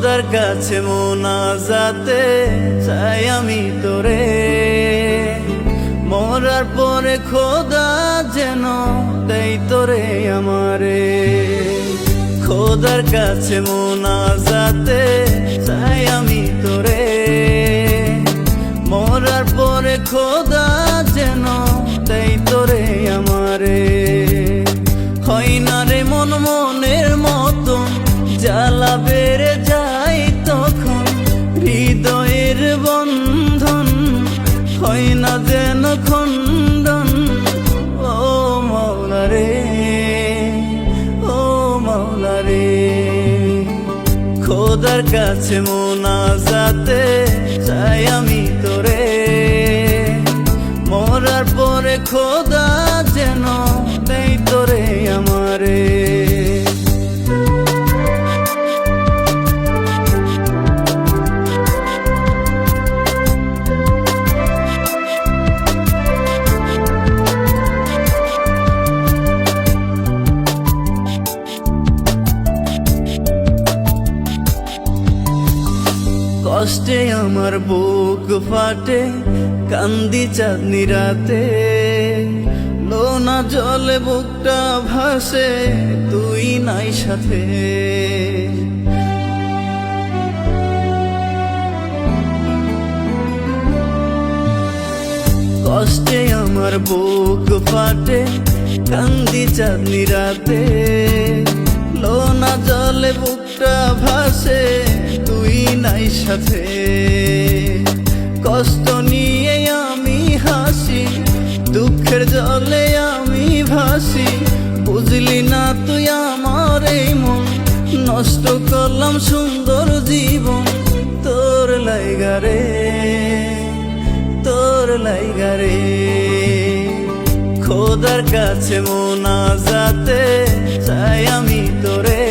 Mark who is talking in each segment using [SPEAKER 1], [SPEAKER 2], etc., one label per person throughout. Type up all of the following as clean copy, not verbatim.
[SPEAKER 1] খোদার কাছে মোনাজাতে চাই আমি তোরে, মরার পরে খোদা যেন দেই তোরে আমারে। খোদার কাছে মোনাজাতে চাই আমি তোরে, মরার পরে খোদা যেন দেই তোরে আমারে। হয় না রে মন মনের মতন, জ্বালা বেড়ে যায় তখন হৃদয়ের বন্ধন, হয় না যেন খণ্ডন। ও মাওলা রে, ও মাওলা রে, খোদার কাছে মোনাজাতে চাই আমি তোরে, মরার পরে খোদা যেন দেই তোরে আমারে। কষ্টে আমার বুক ফাটে, কান্দি চাঁদনি রাতে, লোনা জলে বুকটা ভাসে, তুই নাই সাথে। কষ্টে আমার বুক ফাটে, কান্দি চাঁদনি রাতে, লোনা জলে বুকটা ভাসে, তুই নাই সাথে। কষ্ট নিয়ে আমি হাসি, দুঃখের জলে আমি ভাসি, বুঝলি না তুই আমার এই মন, নষ্ট করলাম সুন্দর জীবন তোর লাইগা রে, তোর লাইগা রে। খোদার কাছে মোনাজাতে চাই আমি তোরে,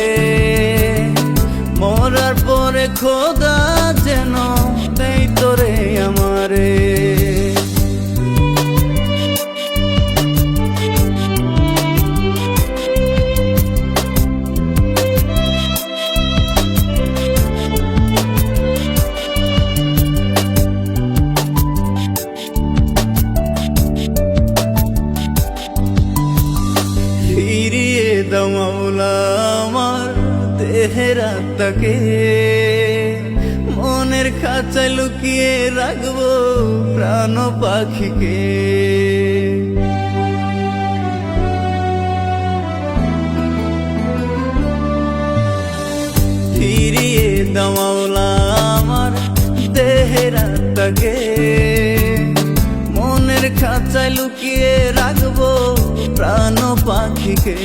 [SPEAKER 1] মরার পরে খোদা যেন দেই তোরে আমারে। ফিরিয়ে দাও মাওলা আমার দেহের আত্মাকে, মনের খাঁচায় লুকিয়ে রাখবো প্রাণ পাখিকে। ফিরিয়ে দাও মাওলা আমার দেহের আত্মাকে, মনের খাঁচায় লুকিয়ে রাখবো প্রাণ পাখিকে।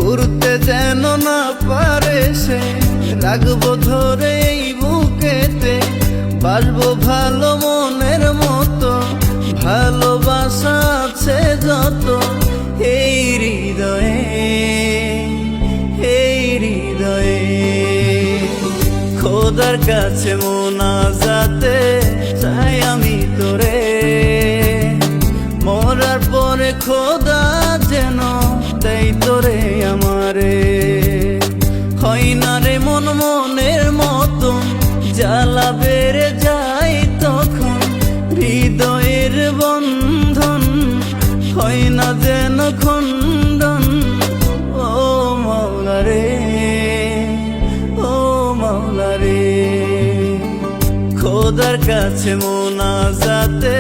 [SPEAKER 1] উড়তে যেন না পারে সে, রাখবো ধরে এই বুকেতে, বাসবো ভালো মনের মতো, ভালোবাসা আছে যত এই হৃদয়ে, এই হৃদয়ে। খোদার কাছে মোনাজাতে চাই আমি তোরে, মরার পরে খোদা যেন দেই তোরে আমারে। হয় না রে মন মনের মতন, জ্বালা বেড়ে যায় তখন হৃদয়ের বন্ধন, হয় না যেন খণ্ডন। ও মাওলা রে, ও মাওলা রে, খোদার কাছে মোনাজাতে